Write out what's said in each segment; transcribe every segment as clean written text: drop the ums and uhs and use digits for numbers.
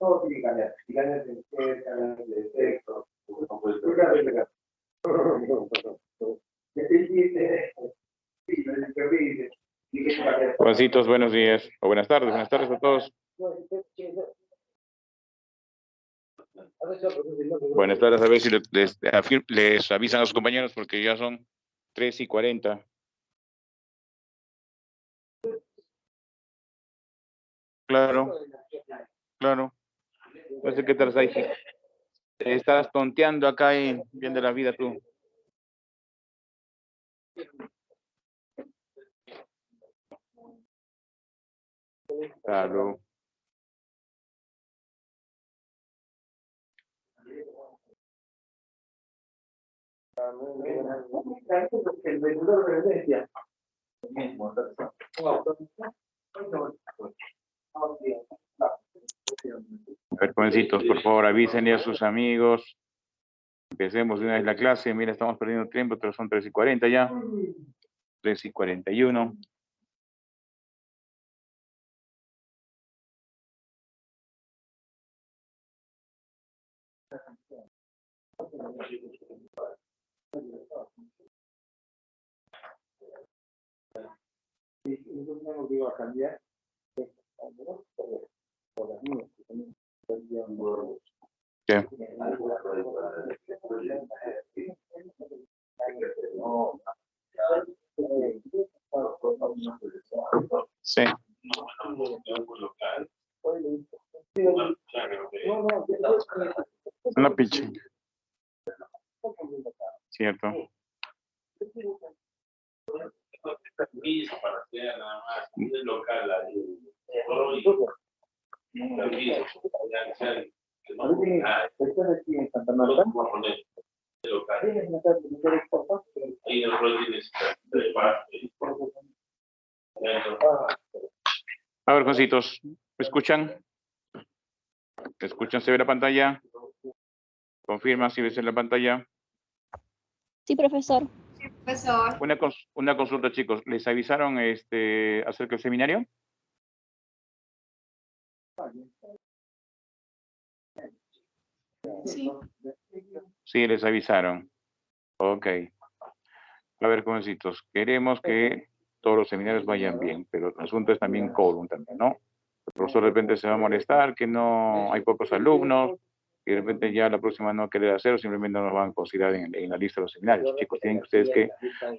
Todo tiene que cambiar. Si cambias de ser, cambias de texto. Juancitos, buenos días. O buenas tardes a todos. Buenas tardes, a ver si les avisan a sus compañeros porque ya son 3:40. Claro, claro. No sé qué tal ahí. Estás tonteando acá y viendo la vida tú. Claro. El vendedor de referencia. A ver, jovencitos, por favor, avísenle a sus amigos. Empecemos de una vez la clase. Mira, estamos perdiendo tiempo, pero son 3:40 ya. 3:41. ¿Qué? Sí. Una picha. Cierto. A ver, Juancitos, ¿me escuchan? ¿Me escuchan? ¿Se ve la pantalla? Confirma si ves en la pantalla. Sí, profesor. Sí, profesor. Una consulta, chicos. ¿Les avisaron acerca del seminario? Sí. Sí, les avisaron. Ok. A ver, jovencitos, queremos que todos los seminarios vayan bien, pero el asunto es también quórum también, ¿no? El profesor de repente se va a molestar, que no hay pocos alumnos, y de repente ya la próxima no querer hacer, o simplemente no nos van a considerar en la lista de los seminarios. Chicos, tienen ustedes que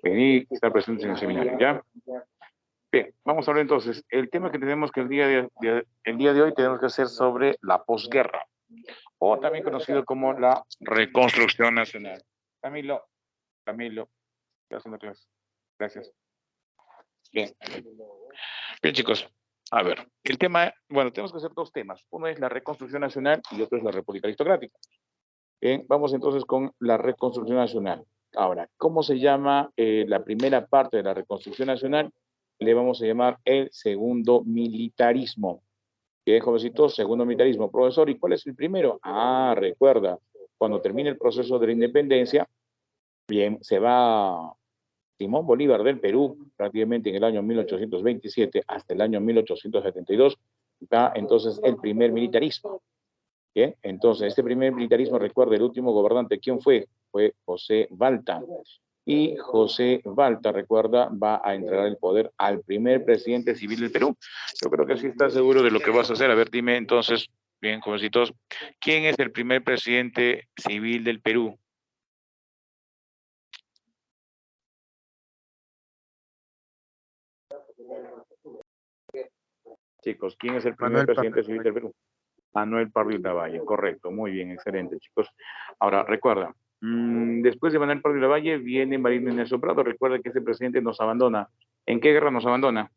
venir y estar presentes en el seminario, ¿ya? Bien, vamos a hablar entonces. El tema que tenemos que el día de hoy tenemos que hacer sobre la posguerra, o también conocido como la reconstrucción nacional. Camilo, estoy haciendo clase. Gracias. Bien. Bien, chicos. A ver, el tema, bueno, tenemos que hacer dos temas. Uno es la reconstrucción nacional y otro es la república aristocrática. Bien, vamos entonces con la reconstrucción nacional. Ahora, ¿cómo se llama la primera parte de la reconstrucción nacional? Le vamos a llamar el segundo militarismo. Bien, jovencitos, segundo militarismo. Profesor, ¿y cuál es el primero? Ah, recuerda, cuando termine el proceso de la independencia, bien, se va Simón Bolívar del Perú, prácticamente en el año 1827 hasta el año 1872, da entonces el primer militarismo. Bien, entonces este primer militarismo, recuerda, el último gobernante, ¿quién fue? Fue José Balta. Y José Balta, recuerda, va a entregar el poder al primer presidente civil del Perú. Yo creo que sí estás seguro de lo que vas a hacer. A ver, dime entonces, bien, jovencitos, ¿quién es el primer presidente civil del Perú? Chicos, ¿quién es el primer presidente civil del Perú? Manuel Pardo Lavalle, correcto, muy bien, excelente, chicos. Ahora, recuerda, después de Manuel Pardo Lavalle viene Marino Ignacio Prado. Recuerda que ese presidente nos abandona. ¿En qué guerra nos abandona?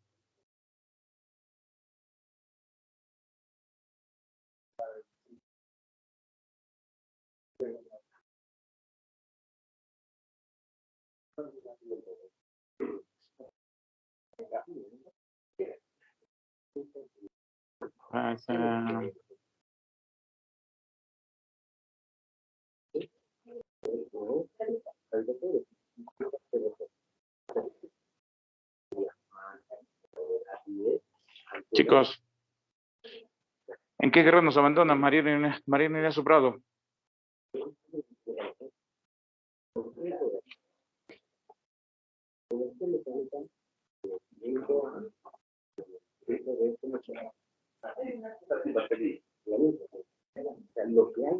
Chicos, ¿En qué guerra nos abandona María Elena Soprado?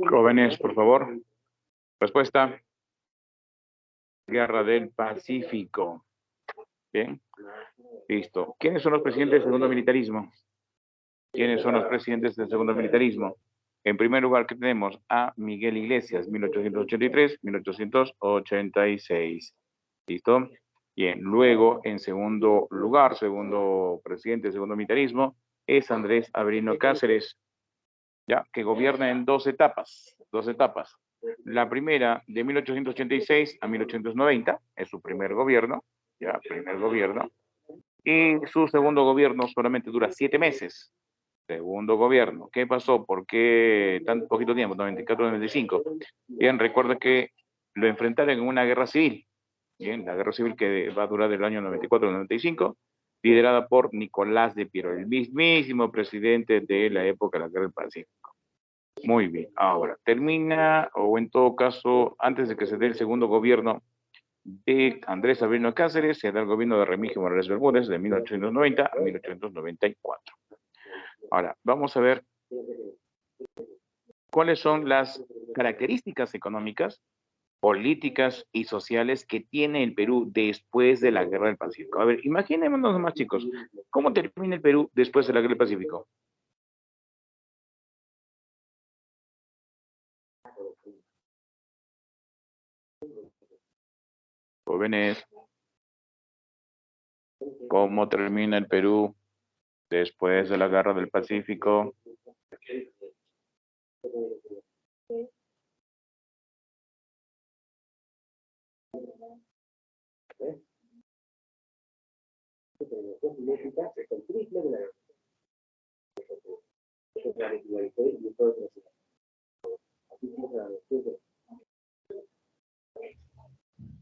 Jóvenes, por favor. Respuesta. Guerra del Pacífico. Bien. Listo. ¿Quiénes son los presidentes del segundo militarismo? ¿Quiénes son los presidentes del segundo militarismo? En primer lugar, ¿qué tenemos? A Miguel Iglesias, 1883-1886. ¿Listo? Bien. Luego, en segundo lugar, segundo presidente del segundo militarismo, es Andrés Avelino Cáceres, ya, que gobierna en dos etapas. La primera, de 1886 a 1890, es su primer gobierno, ya, primer gobierno. Y su segundo gobierno solamente dura 7 meses. Segundo gobierno. ¿Qué pasó? ¿Por qué tan poquito tiempo? 94-95. Bien, recuerda que lo enfrentaron en una guerra civil. Bien, la guerra civil que va a durar del año 94-95, liderada por Nicolás de Piero, el mismísimo presidente de la época de la Guerra del Pacífico. Muy bien. Ahora, termina, o en todo caso, antes de que se dé el segundo gobierno de Andrés Avelino Cáceres, se da el gobierno de Remigio Morales Bermúdez de 1890 a 1894. Ahora, vamos a ver cuáles son las características económicas, políticas y sociales que tiene el Perú después de la Guerra del Pacífico. A ver, imaginémonos más, chicos, ¿cómo termina el Perú después de la Guerra del Pacífico? Jóvenes, ¿cómo termina el Perú después de la Guerra del Pacífico?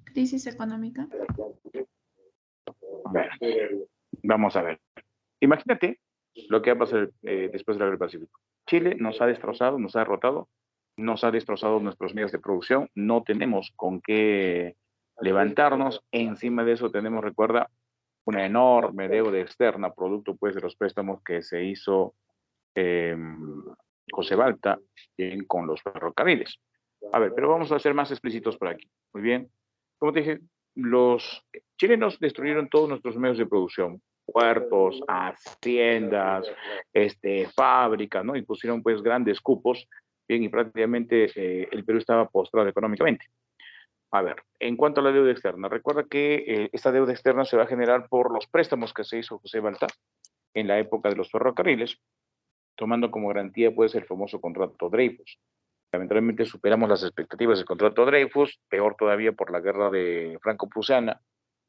Crisis económica. Bueno, vamos a ver. Imagínate lo que va a pasar después de la Guerra del Pacífico. Chile nos ha destrozado, nos ha derrotado, nos ha destrozado nuestros medios de producción, no tenemos con qué levantarnos. Encima de eso tenemos, recuerda, una enorme deuda externa, producto pues de los préstamos que se hizo José Balta bien, con los ferrocarriles. A ver, pero vamos a ser más explícitos por aquí. Muy bien. Como te dije, los chilenos destruyeron todos nuestros medios de producción, puertos, haciendas, fábricas, ¿no? Y pusieron pues grandes cupos, bien, y prácticamente el Perú estaba postrado económicamente. A ver, en cuanto a la deuda externa, recuerda que esta deuda externa se va a generar por los préstamos que se hizo José Balta en la época de los ferrocarriles, tomando como garantía pues el famoso contrato Dreyfus. Lamentablemente superamos las expectativas del contrato Dreyfus, peor todavía por la guerra de franco-prusiana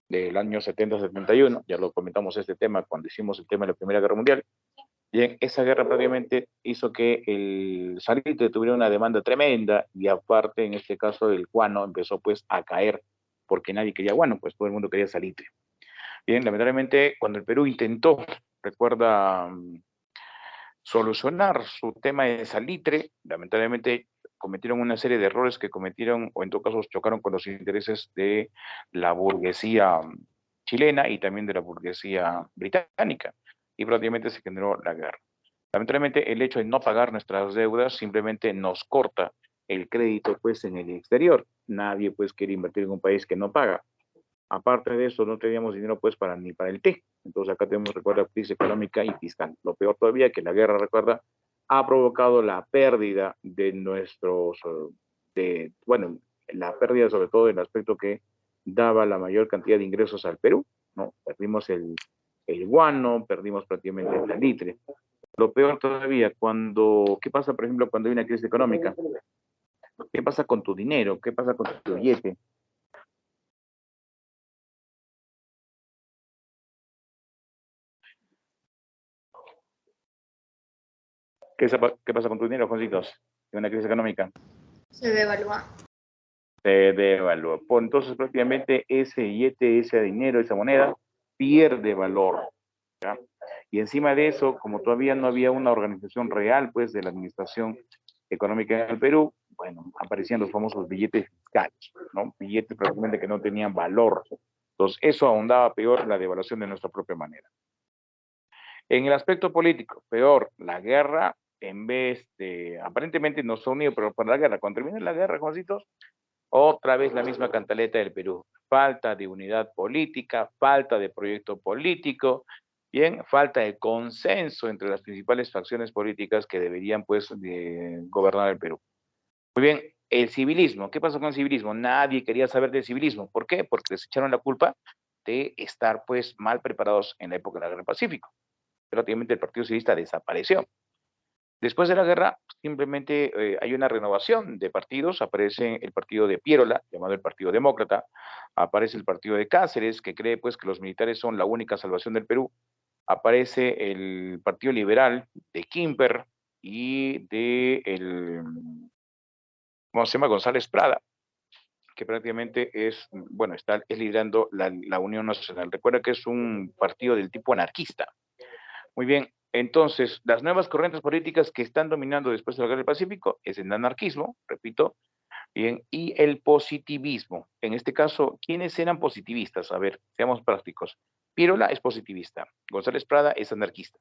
del año 70-71, ya lo comentamos este tema cuando hicimos el tema de la Primera Guerra Mundial. Bien, esa guerra prácticamente hizo que el salitre tuviera una demanda tremenda y aparte, en este caso, el guano empezó pues a caer porque nadie quería guano, pues todo el mundo quería salitre. Bien, lamentablemente cuando el Perú intentó, recuerda, solucionar su tema de salitre, lamentablemente cometieron una serie de errores que cometieron, o en todo caso chocaron con los intereses de la burguesía chilena y también de la burguesía británica, y prácticamente se generó la guerra. Lamentablemente el hecho de no pagar nuestras deudas simplemente nos corta el crédito pues en el exterior. Nadie pues quiere invertir en un país que no paga. Aparte de eso, no teníamos dinero pues ni para el té. Entonces acá tenemos, recuerda, crisis económica y fiscal. Lo peor todavía que la guerra, recuerda, ha provocado la pérdida de nuestros, bueno, la pérdida sobre todo en el aspecto que daba la mayor cantidad de ingresos al Perú, ¿no? Perdimos el guano, perdimos prácticamente el salitre. Lo peor todavía, ¿qué pasa, por ejemplo, cuando hay una crisis económica? ¿Qué pasa con tu dinero? ¿Qué pasa con tu billete? ¿Qué pasa con tu dinero, Juancitos? En una crisis económica. Se devalúa. Se devalúa. Entonces, prácticamente ese billete, ese dinero, esa moneda, pierde valor. ¿Ya? Y encima de eso, como todavía no había una organización real, pues, de la administración económica en el Perú, bueno, aparecían los famosos billetes fiscales, ¿no? Billetes prácticamente que no tenían valor. Entonces, eso ahondaba peor la devaluación de nuestra propia manera. En el aspecto político, peor, la guerra, en vez de, aparentemente no se ha unido, pero para la guerra, cuando termine la guerra, Juancitos, otra vez la misma cantaleta del Perú. Falta de unidad política, falta de proyecto político, bien, falta de consenso entre las principales facciones políticas que deberían, pues, gobernar el Perú. Muy bien, el civilismo. ¿Qué pasó con el civilismo? Nadie quería saber del civilismo. ¿Por qué? Porque les echaron la culpa de estar, pues, mal preparados en la época de la Guerra del Pacífico. Prácticamente el Partido Civilista desapareció. Después de la guerra, simplemente hay una renovación de partidos. Aparece el partido de Piérola, llamado el Partido Demócrata. Aparece el partido de Cáceres, que cree, pues, que los militares son la única salvación del Perú. Aparece el Partido Liberal de Quimper y de ¿cómo se llama? González Prada, que prácticamente es, bueno, es liderando la Unión Nacional. Recuerda que es un partido del tipo anarquista. Muy bien, entonces, las nuevas corrientes políticas que están dominando después de la Guerra del Pacífico es el anarquismo, repito, bien, y el positivismo. En este caso, ¿quiénes eran positivistas? A ver, seamos prácticos. Pirola es positivista, González Prada es anarquista.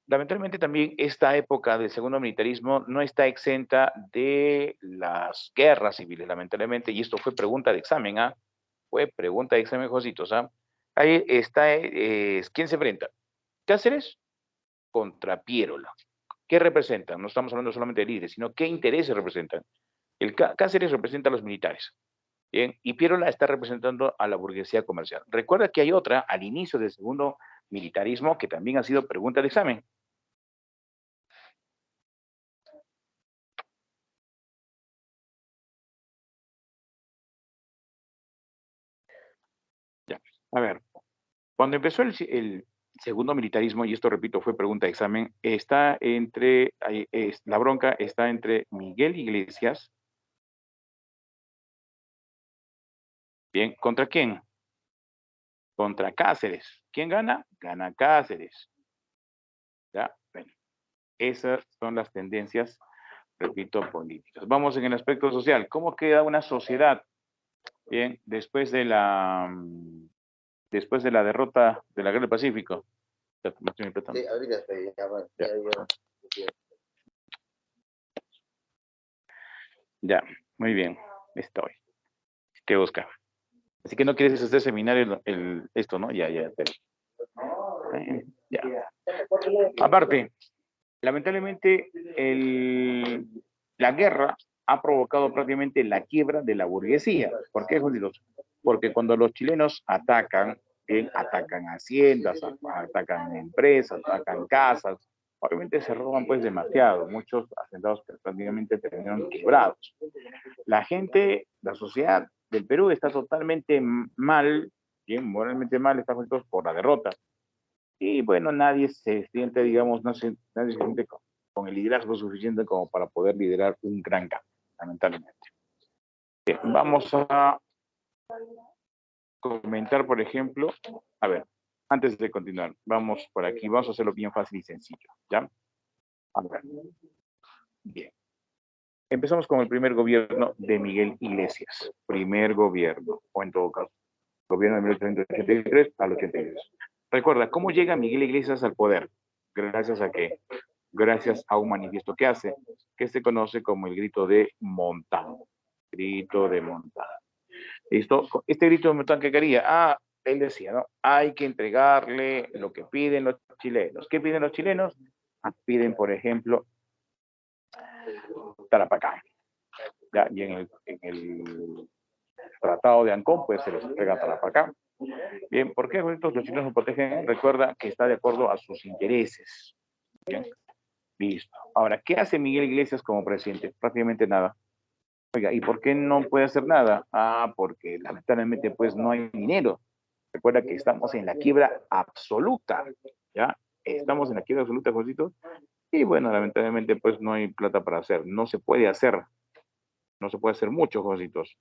Lamentablemente también esta época del segundo militarismo no está exenta de las guerras civiles, lamentablemente, y esto fue pregunta de examen, ¿ah? Fue pregunta de examen, Jositos, ¿ah? Ahí está, ¿quién se enfrenta? Cáceres contra Piérola. ¿Qué representan? No estamos hablando solamente de líderes, sino qué intereses representan. Cáceres representa a los militares, ¿bien? Y Piérola está representando a la burguesía comercial. Recuerda que hay otra al inicio del segundo militarismo que también ha sido pregunta de examen. Ya, a ver, cuando empezó el segundo militarismo, y esto repito, fue pregunta de examen, está entre, la bronca está entre Miguel Iglesias, ¿bien? ¿Contra quién? Contra Cáceres. ¿Quién gana? Gana Cáceres. ¿Ya? Bueno, esas son las tendencias, repito, políticas. Vamos en el aspecto social. ¿Cómo queda una sociedad? Bien, después de la derrota de la Guerra del Pacífico. Sí, ahorita estoy, Ya, muy bien, estoy. ¿Qué busca? Así que no quieres hacer seminario esto, ¿no? Ya. Ya. Aparte, lamentablemente, la guerra ha provocado prácticamente la quiebra de la burguesía. ¿Por qué, Julián? Porque cuando los chilenos atacan haciendas, atacan empresas, atacan casas, obviamente se roban pues demasiado. Muchos hacendados prácticamente terminaron quebrados. La gente, la sociedad del Perú está totalmente mal, bien, moralmente mal, está afectados por la derrota. Y bueno, nadie se siente, digamos, nadie se siente con el liderazgo suficiente como para poder liderar un gran cambio, lamentablemente. Bien, vamos a comentar, por ejemplo, a ver, antes de continuar, vamos por aquí, vamos a hacerlo bien fácil y sencillo, ¿ya? A ver, bien. Empezamos con el primer gobierno de Miguel Iglesias, primer gobierno, o en todo caso, gobierno de 1883 al 83. Recuerda, ¿cómo llega Miguel Iglesias al poder? ¿Gracias a qué? Gracias a un manifiesto que hace, que se conoce como el grito de Montán. Grito de Montán. ¿Listo? Este grito de Montán, ¿qué quería? Él decía, ¿no? Hay que entregarle lo que piden los chilenos. ¿Qué piden los chilenos? Piden, por ejemplo, Tarapacá. ¿Ya? Y en el Tratado de Ancón, pues se les entrega Tarapacá. Bien, ¿por qué los chilenos lo protegen? Recuerda que está de acuerdo a sus intereses. ¿Bien? Listo. Ahora, ¿qué hace Miguel Iglesias como presidente? Prácticamente nada. Oiga, ¿y por qué no puede hacer nada? Porque lamentablemente pues no hay dinero. Recuerda que estamos en la quiebra absoluta, ¿ya? Estamos en la quiebra absoluta, Josito. Y bueno, lamentablemente pues no hay plata para hacer. No se puede hacer. No se puede hacer mucho, Jositos.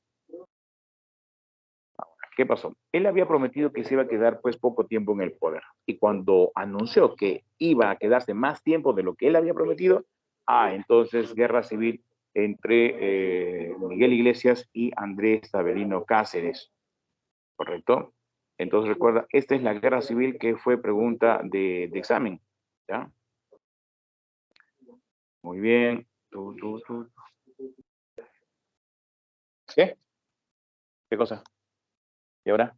¿qué pasó? Él había prometido que se iba a quedar pues poco tiempo en el poder. Y cuando anunció que iba a quedarse más tiempo de lo que él había prometido, entonces guerra civil entre Miguel Iglesias y Andrés Saverino Cáceres, ¿correcto? Entonces recuerda, esta es la guerra civil que fue pregunta de examen, ¿ya? Muy bien. ¿Qué? ¿Qué cosa? ¿Y ahora?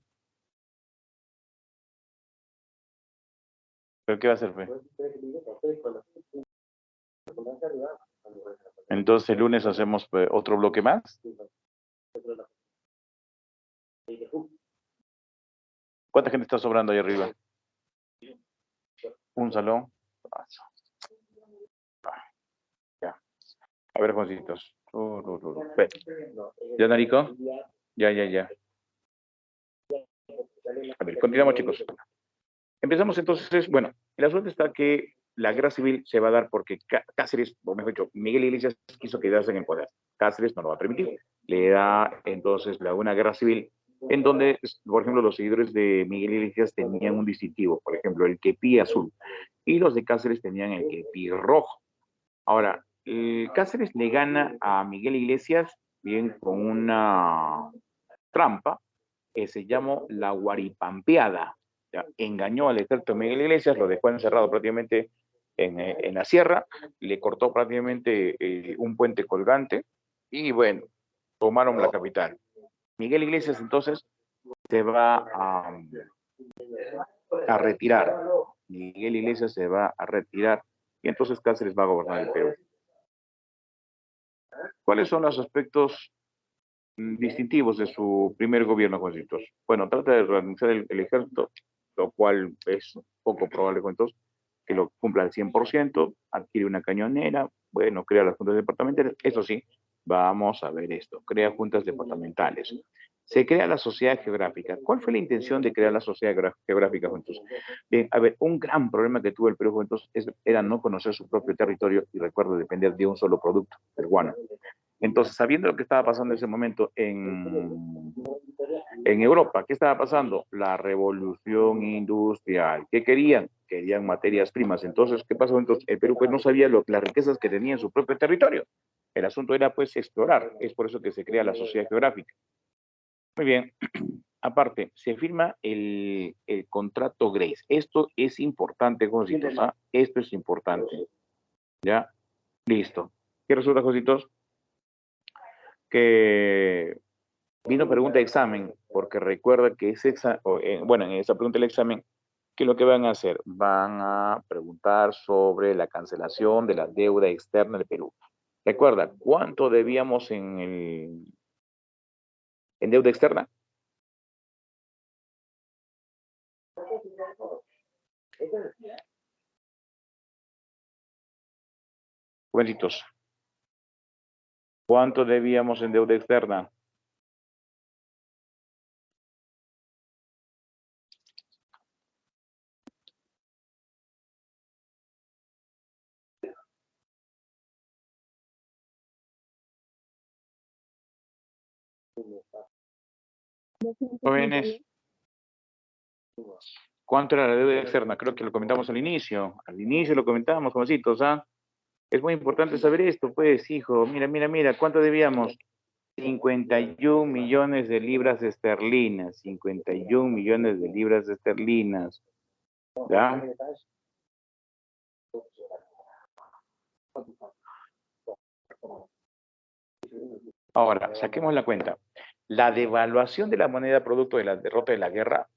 ¿Pero qué va a hacer, pues? Entonces el lunes hacemos pues, otro bloque más. ¿Cuánta gente está sobrando ahí arriba? Un salón. Ya. A ver, Juancitos. ¿Ya, Narico? Ya. A ver, continuamos, chicos. Empezamos entonces, bueno, el asunto está que la guerra civil se va a dar porque Cáceres, o mejor dicho, Miguel Iglesias quiso quedarse en el poder. Cáceres no lo va a permitir. Le da entonces una guerra civil en donde, por ejemplo, los seguidores de Miguel Iglesias tenían un distintivo, por ejemplo, el kepí azul, y los de Cáceres tenían el kepí rojo. Ahora, Cáceres le gana a Miguel Iglesias bien con una trampa que se llamó la Guaripampeada. Ya, engañó al ejército de Miguel Iglesias, lo dejó encerrado prácticamente en la sierra, le cortó prácticamente un puente colgante y bueno, tomaron la capital. Miguel Iglesias entonces se va a retirar. Miguel Iglesias se va a retirar y entonces Cáceres va a gobernar el Perú. ¿Cuáles son los aspectos distintivos de su primer gobierno, Juancitos? Bueno, trata de reorganizar el ejército, lo cual es poco probable, Juancitos, que lo cumpla al 100%, adquiere una cañonera, bueno, crea las juntas departamentales, eso sí, vamos a ver esto, crea juntas departamentales. Se crea la sociedad geográfica. ¿Cuál fue la intención de crear la sociedad geográfica, Juventus? Bien, a ver, un gran problema que tuvo el Perú, Juventus, era no conocer su propio territorio y, recuerdo, depender de un solo producto, peruano. Entonces, sabiendo lo que estaba pasando en ese momento en Europa, ¿qué estaba pasando? La revolución industrial. ¿Qué querían? Querían materias primas. Entonces, ¿qué pasó? Entonces, el Perú pues no sabía las riquezas que tenía en su propio territorio. El asunto era pues explorar. Es por eso que se crea la sociedad geográfica. Muy bien. Aparte, se firma el contrato Grace. Esto es importante, Jositos. ¿Ah? Esto es importante. ¿Ya? Listo. ¿Qué resulta, Jositos? Que vino pregunta de examen, porque recuerda que bueno, en esa pregunta del examen, ¿qué es lo que van a hacer? Van a preguntar sobre la cancelación de la deuda externa del Perú. Recuerda, ¿cuánto debíamos en deuda externa? Jovencitos, ¿cuánto debíamos en deuda externa? Jóvenes, ¿cuánto era la deuda externa? Creo que lo comentamos al inicio. Al inicio lo comentamos, jovencitos, ¿ah? Es muy importante saber esto, pues, hijo. Mira, ¿cuánto debíamos? 51 millones de libras esterlinas. 51 millones de libras esterlinas. ¿Ya? Ahora, saquemos la cuenta. La devaluación de la moneda producto de la derrota de la guerra,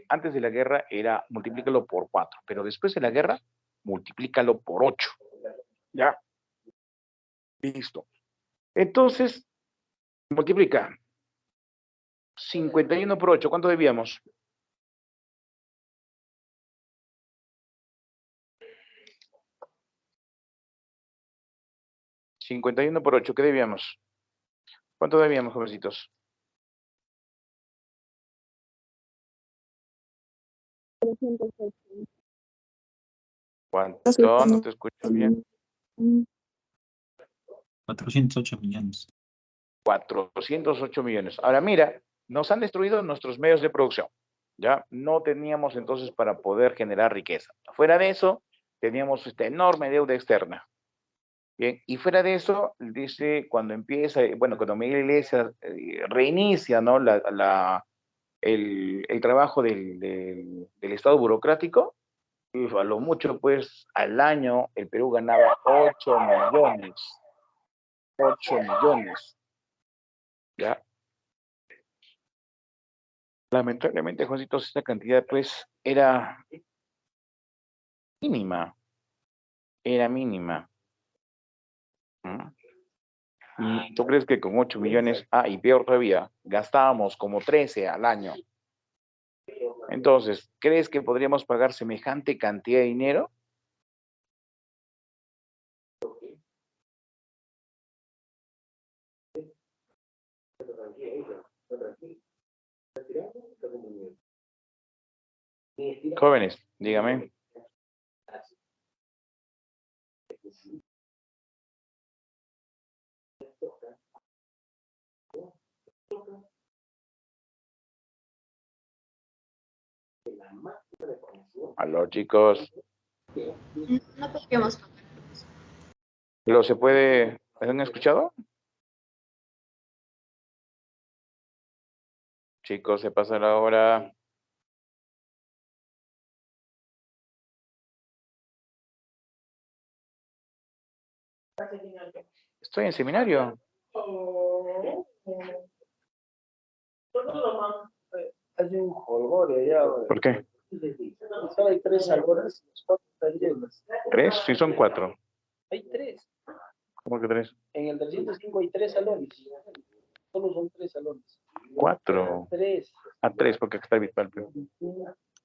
antes de la guerra era multiplícalo por 4, pero después de la guerra, multiplícalo por 8. ¿Ya? Listo. Entonces, multiplica 51 por 8. ¿Cuánto debíamos? 51 por 8, ¿qué debíamos? ¿Cuánto debíamos, jovencitos? 308. ¿Cuánto? No te escucho bien. 408 millones. 408 millones. Ahora mira, nos han destruido nuestros medios de producción. Ya no teníamos entonces para poder generar riqueza. Fuera de eso, teníamos esta enorme deuda externa. Bien, y fuera de eso, dice, cuando empieza, bueno, cuando Miguel Iglesias reinicia, ¿no? El trabajo del Estado burocrático, y a lo mucho, pues, al año el Perú ganaba 8 millones. 8 millones. ¿Ya? Lamentablemente, Juancito, esta cantidad, pues, era mínima. Era mínima. ¿Mm? ¿Tú crees que con 8 millones, y peor todavía, gastábamos como 13 al año? Entonces, ¿crees que podríamos pagar semejante cantidad de dinero? Jóvenes, dígame. Aló, chicos. No podríamos pagar. ¿Lo se puede? ¿Me han escuchado? Chicos, se pasa la hora. Estoy en seminario. Hay un jolgorio allá, güey. ¿Por qué? Solo hay 3 salones, los 4 están llenos. ¿3? Sí, son 4. Hay 3. ¿Cómo que 3? En el 305 hay 3 salones. Solo son 3 salones. 4. 3. 3, porque está virtual.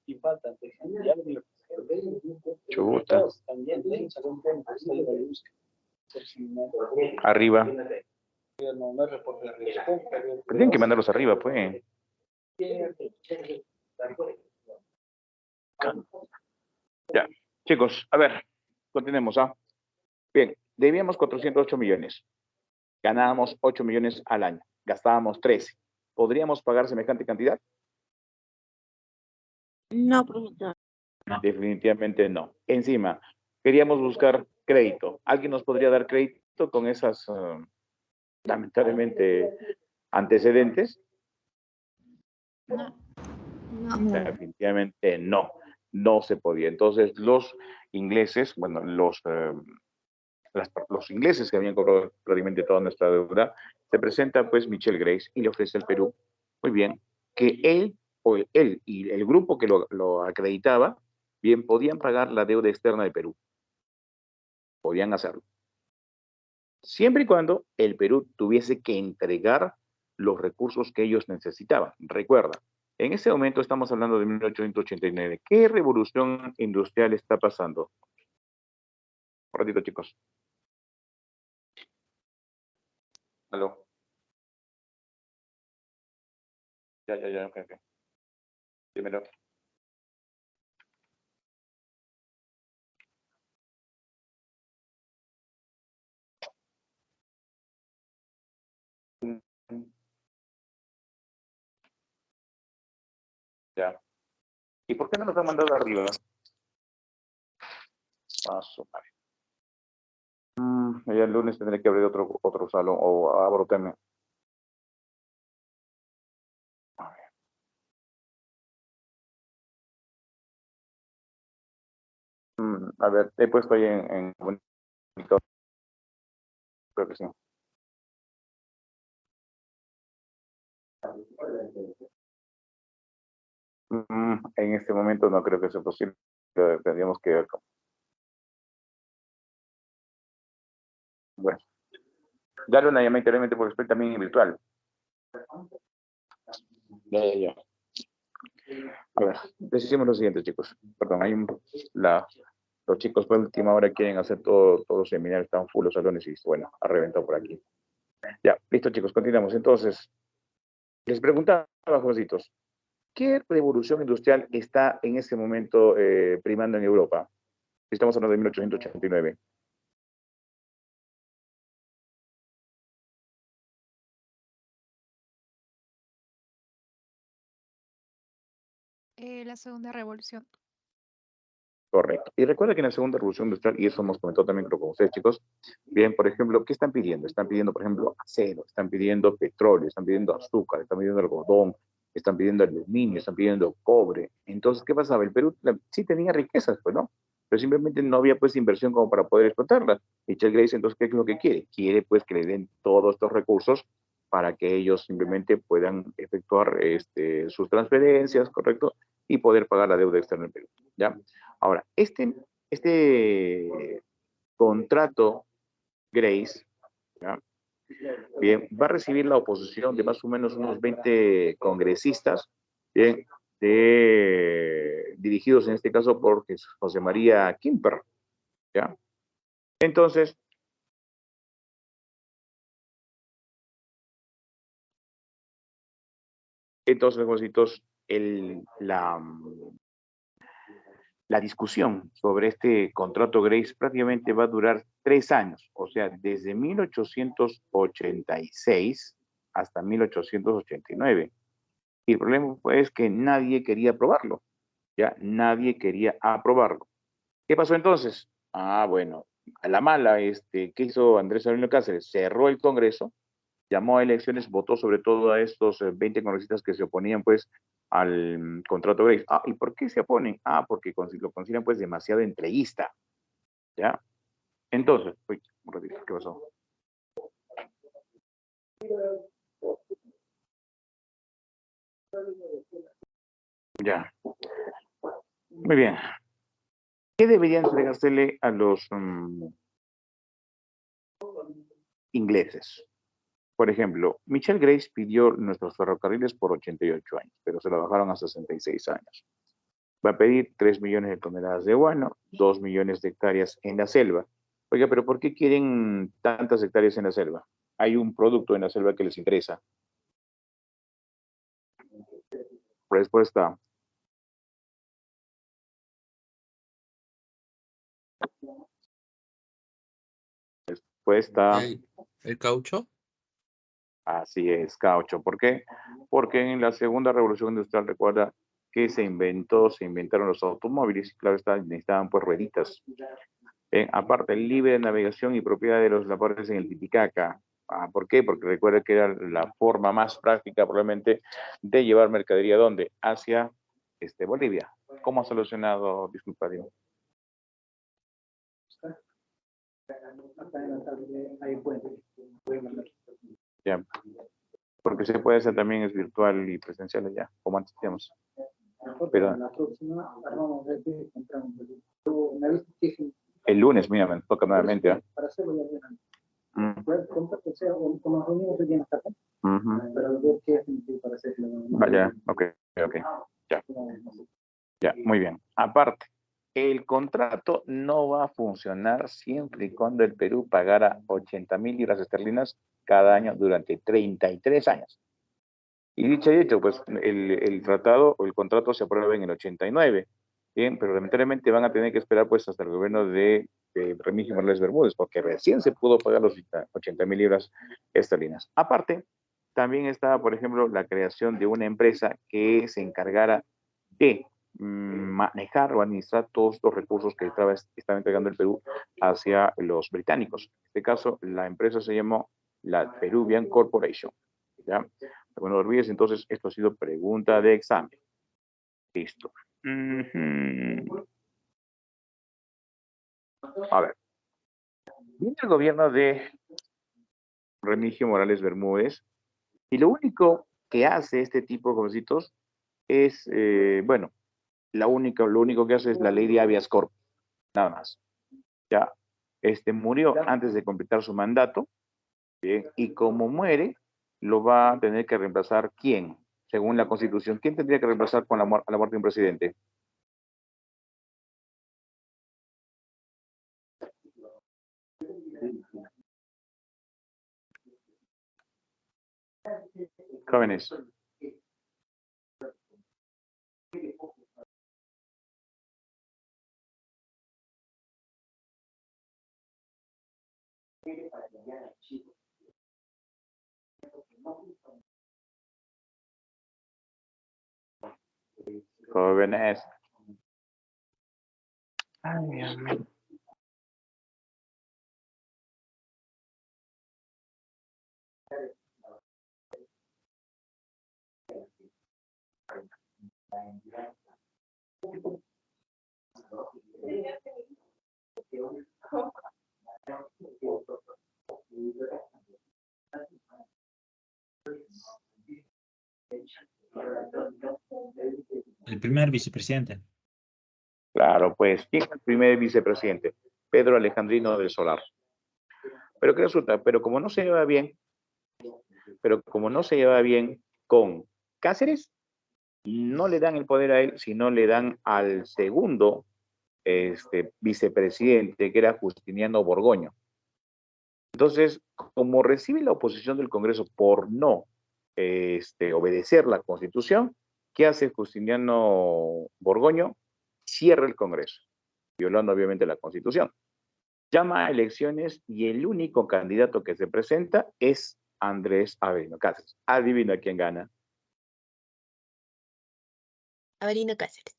Y faltan. Ya lo digo. Chuta. 2 también. Hay un salón con ahí de luz. Arriba. No es reporte de riesgo. Tienen que mandarlos arriba, pues. Ya. Chicos, a ver. Continuemos, ¿ah? Bien. Debíamos 408 millones. Ganábamos 8 millones al año. Gastábamos 13. ¿Podríamos pagar semejante cantidad? No, profesor. Definitivamente no. Encima, queríamos buscar crédito. ¿Alguien nos podría dar crédito con esas, lamentablemente, antecedentes? No. No. Definitivamente no. No se podía. Entonces, los ingleses, bueno, los ingleses que habían cobrado prácticamente toda nuestra deuda, se presenta pues Michel Grace y le ofrece al Perú, muy bien, que él y el grupo que lo acreditaba, bien podían pagar la deuda externa de Perú. Podían hacerlo. Siempre y cuando el Perú tuviese que entregar los recursos que ellos necesitaban. Recuerda, en ese momento estamos hablando de 1889. ¿Qué revolución industrial está pasando? Un ratito, chicos. Aló. Ya, ok. Dímelo. Ya. ¿Y por qué no nos han mandado arriba? Paso, vale. Ya el lunes tendré que abrir otro salón o abro tema. A ver. A ver, he puesto ahí en comunicador. Creo que sí. En este momento no creo que sea posible. Tendríamos que ver cómo. Bueno, darle una llamada interiormente porque estoy también en virtual. Ya. A ver, decimos lo siguiente, chicos. Perdón, los chicos por última hora quieren hacer todos los seminarios, están full los salones y bueno, ha reventado por aquí. Ya, listo, chicos, continuamos. Entonces, les preguntaba, jovencitos, ¿qué revolución industrial está en este momento primando en Europa? Estamos hablando de 1889. de la segunda revolución. Correcto. Y recuerda que en la segunda revolución industrial, y eso hemos comentado también creo con ustedes, chicos, bien, por ejemplo, ¿qué están pidiendo? Están pidiendo, por ejemplo, acero, están pidiendo petróleo, están pidiendo azúcar, están pidiendo algodón, están pidiendo aluminio, están pidiendo cobre. Entonces, ¿qué pasaba? El Perú sí tenía riquezas, pues, ¿no? Pero simplemente no había, pues, inversión como para poder explotarlas. Y Charles Grace, entonces, ¿qué es lo que quiere? Quiere, pues, que le den todos estos recursos para que ellos simplemente puedan efectuar sus transferencias, ¿correcto? Y poder pagar la deuda externa del Perú, ¿ya? Ahora, este contrato Grace, ¿ya? Bien, va a recibir la oposición de más o menos unos 20 congresistas, bien, dirigidos en este caso por José María Quimper, ¿ya? Entonces, jovencitos, la discusión sobre este contrato Grace prácticamente va a durar 3 años, o sea, desde 1886 hasta 1889. Y el problema es que nadie quería aprobarlo, ya nadie quería aprobarlo. ¿Qué pasó entonces? Ah, bueno, a la mala, ¿qué hizo Andrés Aurelio Cáceres? Cerró el Congreso, llamó a elecciones, votó sobre todo a estos 20 congresistas que se oponían pues al contrato Grace. Ah, ¿y por qué se oponen? Ah, porque lo consideran pues demasiado entreguista, ¿ya? Entonces, uy, un ratito, ¿qué pasó? Ya, muy bien. ¿Qué deberían entregársele a los ingleses? Por ejemplo, Michelle Grace pidió nuestros ferrocarriles por 88 años, pero se lo bajaron a 66 años. Va a pedir 3 millones de toneladas de guano, 2 millones de hectáreas en la selva. Oiga, pero ¿por qué quieren tantas hectáreas en la selva? Hay un producto en la selva que les interesa. Respuesta. Respuesta. ¿El caucho? Así es, caucho. ¿Por qué? Porque en la segunda revolución industrial, recuerda que se inventaron los automóviles, claro está, necesitaban pues rueditas. Aparte, libre navegación y propiedad de los vapores en el Titicaca. Ah, ¿por qué? Porque recuerda que era la forma más práctica probablemente de llevar mercadería, ¿dónde? Hacia Bolivia. ¿Cómo ha solucionado, disculpa, Diego? Ya. Porque se puede hacer también es virtual y presencial ya, como antes decíamos. Pero el lunes, mira, me toca nuevamente. ¿Eh? Vaya, ok, ya. Ya, muy bien. Aparte, el contrato no va a funcionar siempre y cuando el Perú pagara 80.000 libras esterlinas cada año durante 33 años. Y dicho y hecho, pues el tratado o el contrato se aprueba en el 89. Bien, pero lamentablemente van a tener que esperar pues hasta el gobierno de Remigio Morales Bermúdez, porque recién se pudo pagar los 80.000 libras esterlinas. Aparte, también estaba, por ejemplo, la creación de una empresa que se encargara de manejar o administrar todos los recursos que estaba entregando el Perú hacia los británicos. En este caso, la empresa se llamó la Peruvian Corporation. ¿Ya? Bueno, no olvides, entonces, esto ha sido pregunta de examen. Listo. A ver. Viene el gobierno de Remigio Morales Bermúdez y lo único que hace este tipo de jovencitos es, bueno, lo único que hace es la ley de habeas corpus, nada más. Ya, murió antes de completar su mandato, ¿bien? Y como muere, lo va a tener que reemplazar ¿quién? Según la Constitución, ¿quién tendría que reemplazar con la muerte de un presidente? Jóvenes. Jóvenes. Ay, Dios mío. El primer vicepresidente. Claro, pues, ¿quién es el primer vicepresidente? Pedro Alejandrino del Solar. Pero ¿qué resulta? Pero como no se lleva bien con Cáceres, no le dan el poder a él, sino le dan al segundo vicepresidente, que era Justiniano Borgoño. Entonces, como recibe la oposición del Congreso por no obedecer la Constitución, ¿qué hace Justiniano Borgoño? Cierra el Congreso, violando obviamente la Constitución. Llama a elecciones y el único candidato que se presenta es Andrés Avelino Cáceres. Adivina quién gana. Avelino Cáceres.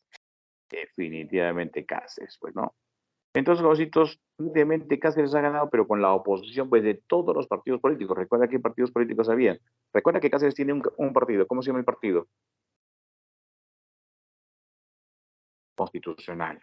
Definitivamente Cáceres, pues, ¿no? Entonces, Jositos, obviamente Cáceres ha ganado, pero con la oposición, pues, de todos los partidos políticos. Recuerda qué partidos políticos había. Recuerda que Cáceres tiene un partido. ¿Cómo se llama el partido? Constitucional.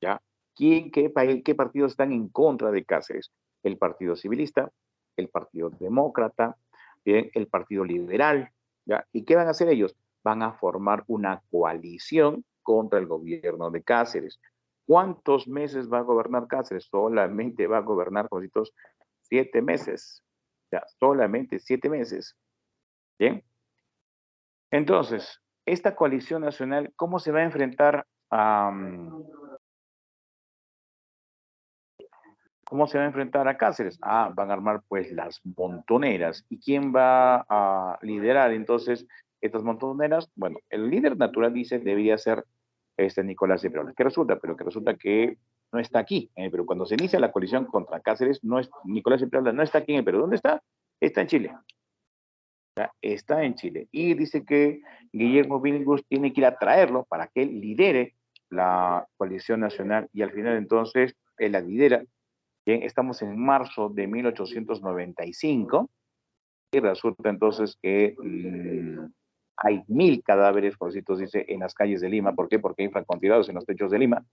¿Ya? ¿Qué partidos están en contra de Cáceres? El Partido Civilista, el Partido Demócrata, bien, el Partido Liberal, ¿ya? ¿Y qué van a hacer ellos? Van a formar una coalición contra el gobierno de Cáceres. ¿Cuántos meses va a gobernar Cáceres? Solamente va a gobernar, cositos, 7 meses. Ya, solamente 7 meses. Bien. Entonces, esta coalición nacional, ¿cómo se va a enfrentar a... ¿Cómo se va a enfrentar a Cáceres? Van a armar pues las montoneras. ¿Y quién va a liderar entonces estas montoneras? Bueno, el líder natural dice debería ser Nicolás de Perola. ¿Qué resulta? Pero que resulta que no está aquí en el Perú. Cuando se inicia la coalición contra Cáceres, Nicolás de Perola no está aquí en el Perú. ¿Dónde está? Está en Chile. ¿Ya? Está en Chile. Y dice que Guillermo Billinghurst tiene que ir a traerlo para que él lidere la coalición nacional y al final entonces él la lidera. Bien, estamos en marzo de 1895 y resulta entonces que hay 1000 cadáveres, Jorcitos dice, en las calles de Lima. ¿Por qué? Porque hay francotiradores en los techos de Lima.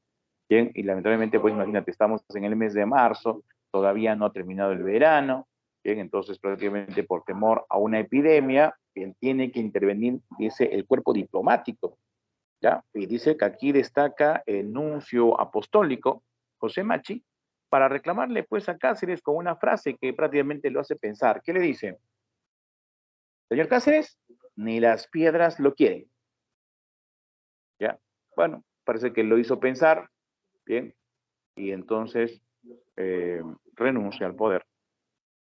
Bien, y lamentablemente, pues imagínate, estamos en el mes de marzo, todavía no ha terminado el verano. Bien, entonces prácticamente por temor a una epidemia, bien, tiene que intervenir, dice, el cuerpo diplomático. ¿Ya? Y dice que aquí destaca el nuncio apostólico, José Machi, para reclamarle pues a Cáceres con una frase que prácticamente lo hace pensar. ¿Qué le dice? Señor Cáceres, ni las piedras lo quieren. ¿Ya? Bueno, parece que lo hizo pensar, bien, y entonces renuncia al poder,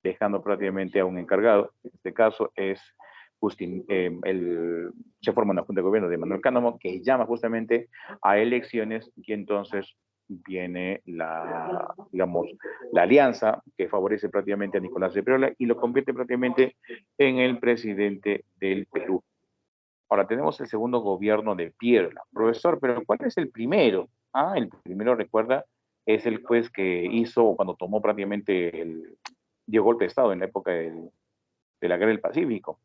dejando prácticamente a un encargado. En este caso es se forma una junta de gobierno de Manuel Cánomo que llama justamente a elecciones y entonces viene digamos, la alianza que favorece prácticamente a Nicolás de Perola y lo convierte prácticamente en el presidente del Perú. Ahora tenemos el segundo gobierno de Perola. Profesor, pero ¿cuál es el primero? El primero, recuerda, es el juez que hizo cuando tomó prácticamente dio golpe de Estado en la época de la Guerra del Pacífico.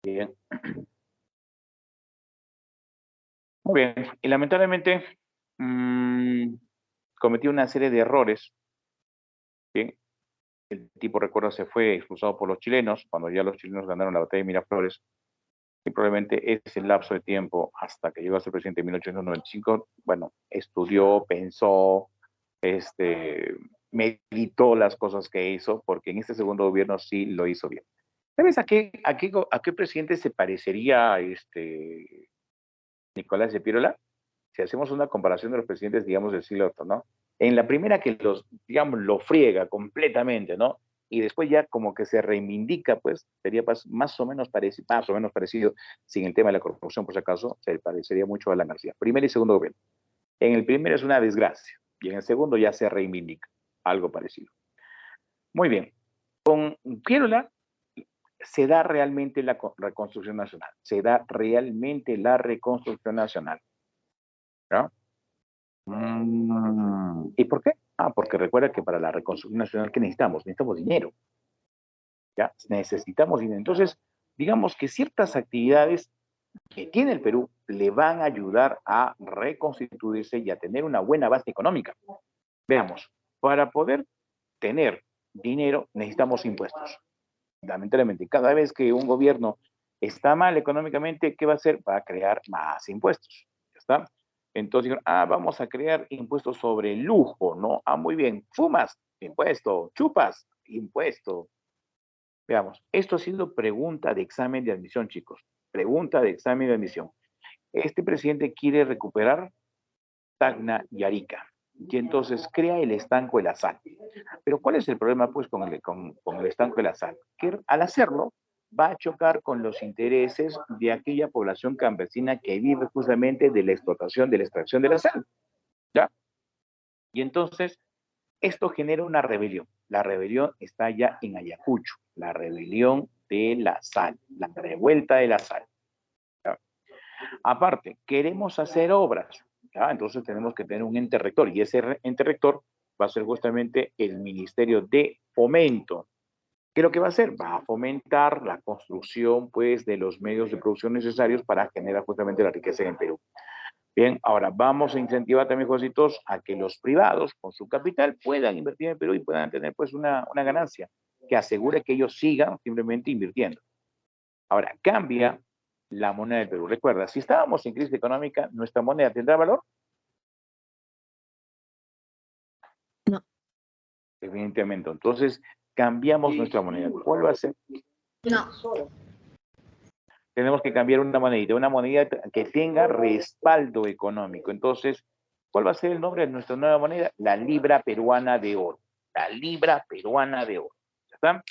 Bien. Muy bien. Y lamentablemente cometió una serie de errores. Bien. El tipo, recuerda, se fue expulsado por los chilenos cuando ya los chilenos ganaron la batalla de Miraflores. Y probablemente ese lapso de tiempo hasta que llegó a ser presidente en 1895, bueno, estudió, pensó, meditó las cosas que hizo, porque en este segundo gobierno sí lo hizo bien. ¿Sabes a qué presidente se parecería Nicolás de Pirola? Si hacemos una comparación de los presidentes, digamos, del siglo XVIII, ¿no? En la primera que digamos, lo friega completamente, ¿no? Y después ya como que se reivindica, pues, sería más o menos parecido, sin el tema de la corrupción, por si acaso, se parecería mucho a Alan García. Primer y segundo gobierno. En el primero es una desgracia, y en el segundo ya se reivindica, algo parecido. Muy bien. Con Pirola, se da realmente la reconstrucción nacional. Se da realmente la reconstrucción nacional. ¿Ya? ¿Y por qué? Porque recuerda que para la reconstrucción nacional, ¿qué necesitamos? Necesitamos dinero. ¿Ya? Necesitamos dinero. Entonces, digamos que ciertas actividades que tiene el Perú le van a ayudar a reconstituirse y a tener una buena base económica. Veamos, para poder tener dinero necesitamos impuestos. Lamentablemente, cada vez que un gobierno está mal económicamente, ¿qué va a hacer? Va a crear más impuestos. ¿Ya está? Entonces, vamos a crear impuestos sobre el lujo, ¿no? Muy bien. Fumas, impuesto. Chupas, impuesto. Veamos, esto ha sido pregunta de examen de admisión, chicos. Pregunta de examen de admisión. Este presidente quiere recuperar Tacna y Arica. Y entonces crea el estanco de la sal. Pero ¿cuál es el problema pues con el estanco de la sal? Que al hacerlo va a chocar con los intereses de aquella población campesina que vive justamente de la explotación, de la extracción de la sal. ¿Ya? Y entonces esto genera una rebelión. La rebelión está ya en Ayacucho, la rebelión de la sal, la revuelta de la sal. ¿Ya? Aparte, queremos hacer obras, ¿ya? Entonces tenemos que tener un ente rector, y ese ente rector va a ser justamente el Ministerio de Fomento. ¿Qué es lo que va a hacer? Va a fomentar la construcción, pues, de los medios de producción necesarios para generar justamente la riqueza en el Perú. Bien, ahora vamos a incentivar también, Jositos, a que los privados, con su capital, puedan invertir en el Perú y puedan tener, pues, una ganancia que asegure que ellos sigan simplemente invirtiendo. Ahora, cambia la moneda del Perú. Recuerda, si estábamos en crisis económica, ¿nuestra moneda tendrá valor? No. Evidentemente. Entonces, cambiamos nuestra moneda. ¿Cuál va a ser? No. Tenemos que cambiar una moneda que tenga respaldo económico. Entonces, ¿cuál va a ser el nombre de nuestra nueva moneda? La libra peruana de oro. La libra peruana de oro. ¿Ya está?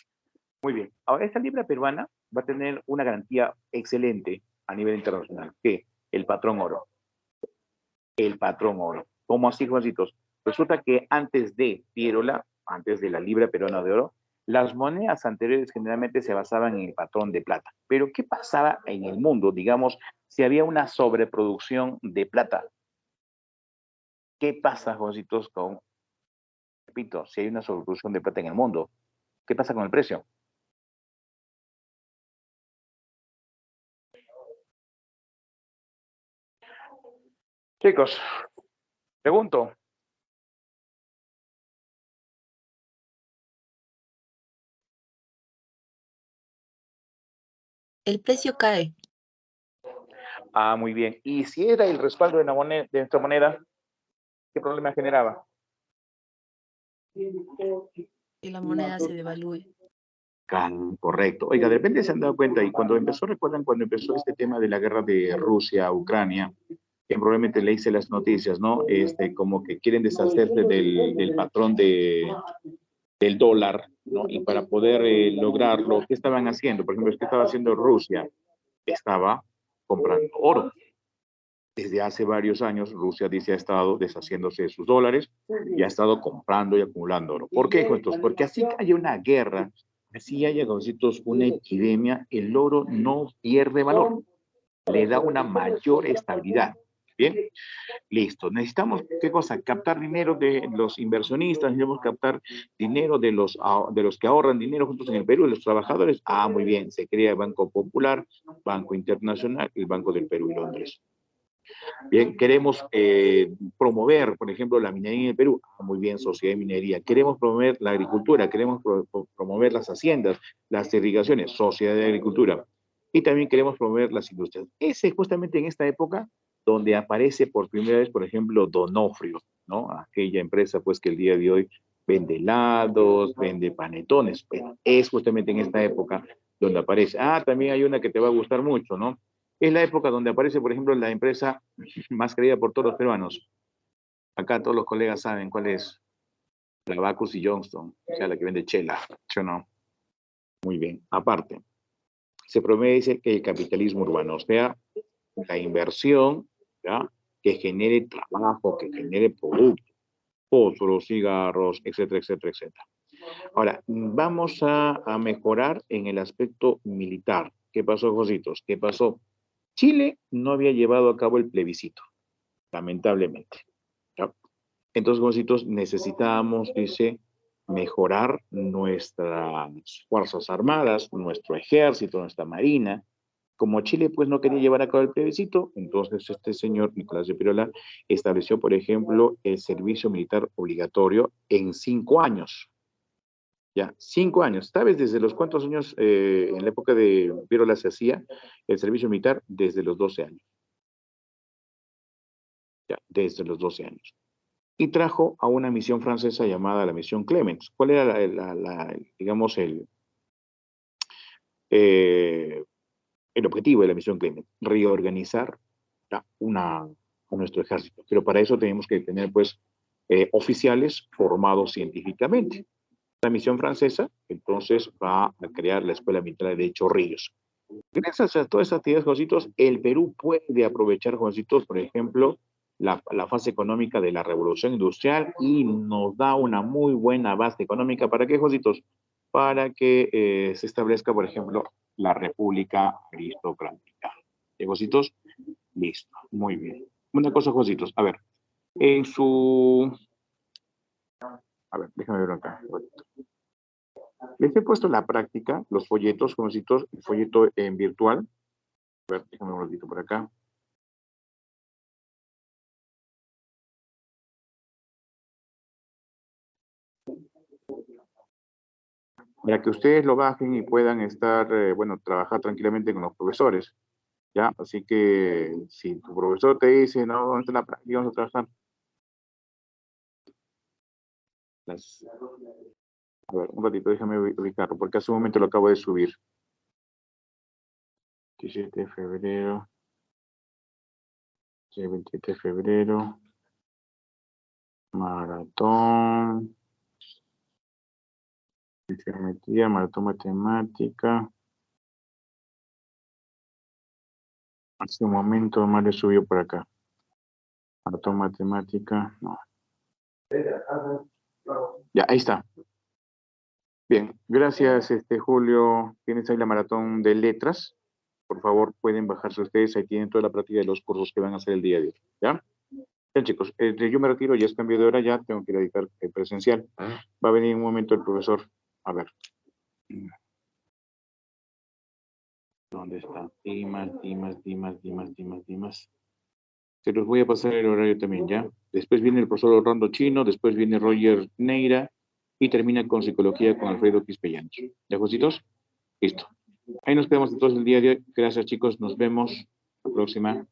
Muy bien. Ahora, esta libra peruana va a tener una garantía excelente a nivel internacional, que el patrón oro. El patrón oro. ¿Cómo así, Juancitos? Resulta que antes de Pierola, antes de la libra peruana de oro, las monedas anteriores generalmente se basaban en el patrón de plata. Pero ¿qué pasaba en el mundo, digamos, si había una sobreproducción de plata? ¿Qué pasa, Juancitos, repito, si hay una sobreproducción de plata en el mundo? ¿Qué pasa con el precio? Chicos, pregunto. El precio cae Muy bien. ¿Y si era el respaldo de, de nuestra moneda, qué problema generaba? y la moneda se devalúe. Correcto. Oiga, de repente se han dado cuenta, y cuando empezó, recuerdan cuando empezó este tema de la guerra de Rusia a Ucrania, que probablemente le hice las noticias, ¿no? Como que quieren deshacerse del patrón del dólar, ¿no? Y para poder lograrlo, ¿qué estaban haciendo? Por ejemplo, ¿qué estaba haciendo Rusia? Estaba comprando oro. Desde hace varios años, Rusia dice ha estado deshaciéndose de sus dólares y ha estado comprando y acumulando oro. ¿Por qué, Juantos? Porque así que haya una guerra, así haya, Juancitos, una epidemia, el oro no pierde valor, le da una mayor estabilidad. Bien, listo. Necesitamos, ¿qué cosa? Captar dinero de los inversionistas, necesitamos captar dinero de los que ahorran dinero juntos en el Perú, de los trabajadores. Muy bien, se crea el Banco Popular, Banco Internacional, el Banco del Perú y Londres. Bien, queremos promover, por ejemplo, la minería en el Perú. Muy bien, sociedad de minería. Queremos promover la agricultura, queremos promover las haciendas, las irrigaciones, sociedad de agricultura. Y también queremos promover las industrias. Es justamente en esta época donde aparece por primera vez, por ejemplo, Donofrio, ¿no? Aquella empresa, pues, que el día de hoy vende helados, vende panetones. Pero es justamente en esta época donde aparece. También hay una que te va a gustar mucho, ¿no? Es la época donde aparece, por ejemplo, la empresa más querida por todos los peruanos. Acá todos los colegas saben cuál es. La Bacchus y Johnston, o sea, la que vende chela, ¿sí o no? Muy bien. Aparte, se promueve que el capitalismo urbano, o sea, la inversión, ¿ya? Que genere trabajo, que genere productos, fósforos, cigarros, etcétera, etcétera, etcétera. Ahora, vamos a mejorar en el aspecto militar. ¿Qué pasó, Jositos? ¿Qué pasó? Chile no había llevado a cabo el plebiscito, lamentablemente. ¿Ya? Entonces, Jositos, necesitábamos, dice, mejorar nuestras Fuerzas Armadas, nuestro ejército, nuestra marina. Como Chile, pues, no quería llevar a cabo el plebiscito, entonces este señor, Nicolás de Pirola, estableció, por ejemplo, el servicio militar obligatorio en 5 años. Ya, 5 años. ¿Sabes desde los cuántos años en la época de Pirola se hacía el servicio militar? Desde los 12 años. Ya, desde los 12 años. Y trajo a una misión francesa llamada la misión Clemens. ¿Cuál era digamos, el objetivo de la misión Clemens? Reorganizar ya, a nuestro ejército. Pero para eso tenemos que tener, pues, oficiales formados científicamente. La misión francesa, entonces, va a crear la Escuela Militar de Chorrillos. Gracias a todas estas actividades, Jositos, el Perú puede aprovechar, Jositos, por ejemplo, la fase económica de la revolución industrial y nos da una muy buena base económica. ¿Para qué, Jositos? Para que se establezca, por ejemplo, la República Aristocrática. Jositos, listo, muy bien. Una cosa, Jositos, a ver, en su... A ver, déjame ver acá. Les he puesto en la práctica los folletos, Jositos, el folleto en virtual. A ver, déjame un ratito por acá. Para que ustedes lo bajen y puedan estar, bueno, trabajar tranquilamente con los profesores, ¿ya? Así que si tu profesor te dice, no, ¿dónde está la práctica? Vamos a trabajar. A ver, un ratito, déjame ubicarlo, porque hace un momento lo acabo de subir. 17 de febrero. 27 de febrero. Maratón. Geometría, maratón matemática. Hace un momento Mario subió por acá. Maratón matemática, no. Ya, ahí está. Bien, gracias, Julio. Tienes ahí la maratón de letras. Por favor, pueden bajarse ustedes. Ahí tienen toda la práctica de los cursos que van a hacer el día de hoy. ¿Ya? Bien, chicos, yo me retiro, ya es cambio de hora, ya tengo que ir a dedicar el presencial. Va a venir un momento el profesor. A ver. ¿Dónde está? Dimas. Se los voy a pasar el horario también, ¿ya? Después viene el profesor Orlando Chino, después viene Roger Neira y termina con psicología con Alfredo Quispellanos. ¿Ya, Jositos? Listo. Ahí nos quedamos entonces el día de hoy. Gracias, chicos. Nos vemos la próxima.